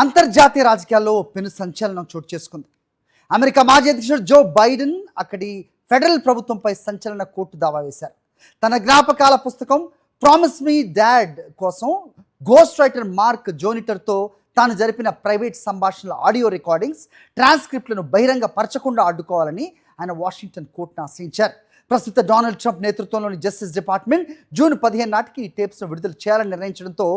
అంతర్జాతీయ రాజకీయాల్లో పెను సంచలనం చోటు చేసుకుంది. అమెరికా మాజీ అధ్యక్షుడు జో బైడెన్ అక్కడి ఫెడరల్ ప్రభుత్వంపై సంచలన కోర్టు దావా వేశారు. తన జ్ఞాపకాల పుస్తకం ప్రామిస్ మీ డాడ్ కోసం గోస్ట్ రైటర్ మార్క్ జోనిటర్తో తాను జరిపిన ప్రైవేట్ సంభాషణల ఆడియో రికార్డింగ్స్, ట్రాన్స్క్రిప్ట్లను బహిరంగ పరచకుండా అడ్డుకోవాలని ఆయన వాషింగ్టన్ కోర్టును ఆశ్రయించారు. ప్రస్తుత డొనాల్డ్ ట్రంప్ నేతృత్వంలోని జస్టిస్ డిపార్ట్మెంట్ జూన్ 15 నాటికి ఈ టేప్స్ను విడుదల చేయాలని నిర్ణయించడంతో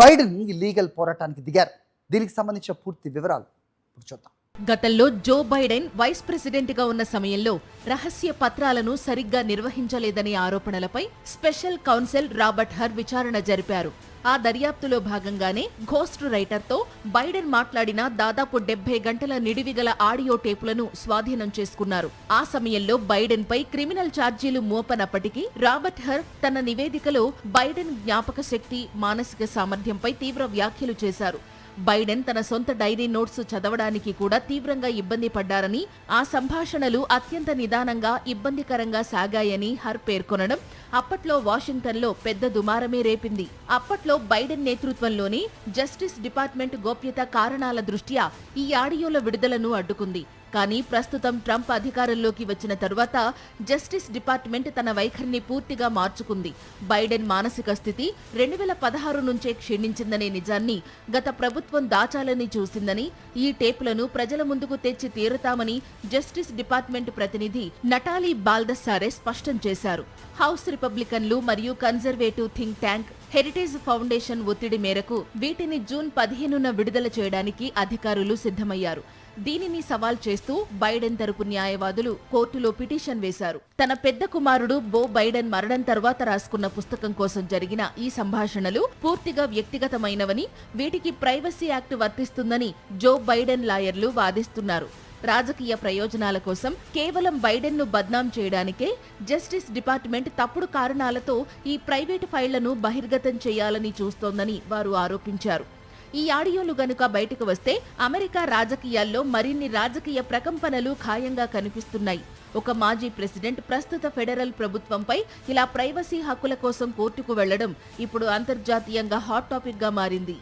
బైడెన్ ఈ లీగల్ పోరాటానికి దిగారు. దీనికి సంబంధించిన పూర్తి వివరాలు ఇప్పుడు చూద్దాం. గతంలో జో బైడెన్ వైస్ ప్రెసిడెంట్ గా ఉన్న సమయంలో రహస్య పత్రాలను సరిగ్గా నిర్వహించలేదనే ఆరోపణలపై స్పెషల్ కౌన్సిల్ రాబర్ట్ హర్ విచారణ జరిపారు. ఆ దర్యాప్తులో భాగంగానే ఘోస్ట్ రైటర్తో బైడెన్ మాట్లాడిన దాదాపు 70 గంటల నిడివిగల ఆడియో టేపులను స్వాధీనం చేసుకున్నారు. ఆ సమయంలో బైడెన్ పై క్రిమినల్ ఛార్జీలు మోపనప్పటికీ రాబర్ట్ హర్ తన నివేదికలో బైడెన్ జ్ఞాపక శక్తి, మానసిక సామర్థ్యంపై తీవ్ర వ్యాఖ్యలు చేశారు. బైడెన్ తన సొంత డైరీ నోట్స్ చదవడానికి కూడా తీవ్రంగా ఇబ్బంది పడ్డారని, ఆ సంభాషణలు అత్యంత నిదానంగా, ఇబ్బందికరంగా సాగాయని హర్ పేర్కొనడం అప్పట్లో వాషింగ్టన్లో పెద్ద దుమారమే రేపింది. అప్పట్లో బైడెన్ నేతృత్వంలోని జస్టిస్ డిపార్ట్మెంట్ గోప్యత కారణాల దృష్ట్యా ఈ ఆడియోల విడుదలను అడ్డుకుంది. కానీ ప్రస్తుతం ట్రంప్ అధికారంలోకి వచ్చిన తరువాత జస్టిస్ డిపార్ట్మెంట్ తన వైఖరిని పూర్తిగా మార్చుకుంది. బైడెన్ మానసిక స్థితి 2016 నుంచే క్షీణించిందనే నిజాన్ని గత ప్రభుత్వం దాచాలని చూసిందని, ఈ టేపులను ప్రజల ముందుకు తెచ్చి తీరుతామని జస్టిస్ డిపార్ట్మెంట్ ప్రతినిధి నటాలీ బాల్దస్సారే స్పష్టం చేశారు. హౌస్ రిపబ్లికన్లు మరియు conservative think tank heritage foundation ఒత్తిడి మేరకు వీటిని జూన్ 15న విడుదల చేయడానికి అధికారులు సిద్ధమయ్యారు. దీనిని సవాల్ చేస్తూ బైడెన్ తరపు న్యాయవాదులు కోర్టులో పిటిషన్ వేశారు. తన పెద్ద కుమారుడు బో బైడెన్ మరణం తర్వాత రాసుకున్న పుస్తకం కోసం జరిగిన ఈ సంభాషణలు పూర్తిగా వ్యక్తిగతమైనవని, వీటికి ప్రైవసీ యాక్ట్ వర్తిస్తుందని జో బైడెన్ లాయర్లు వాదిస్తున్నారు. రాజకీయ ప్రయోజనాల కోసం కేవలం బైడెన్ను బద్నాం చేయడానికే జస్టిస్ డిపార్ట్మెంట్ తప్పుడు కారణాలతో ఈ ప్రైవేటు ఫైళ్లను బహిర్గతం చేయాలని చూస్తోందని వారు ఆరోపించారు. ఈ ఆడియోలు గనుక బయటకు వస్తే అమెరికా రాజకీయాల్లో మరిన్ని రాజకీయ ప్రకంపనలు ఖాయంగా కనిపిస్తున్నాయి. ఒక మాజీ ప్రెసిడెంట్ ప్రస్తుత ఫెడరల్ ప్రభుత్వంపై ఇలా ప్రైవసీ హక్కుల కోసం కోర్టుకు వెళ్లడం ఇప్పుడు అంతర్జాతీయంగా హాట్ టాపిక్ గా మారింది.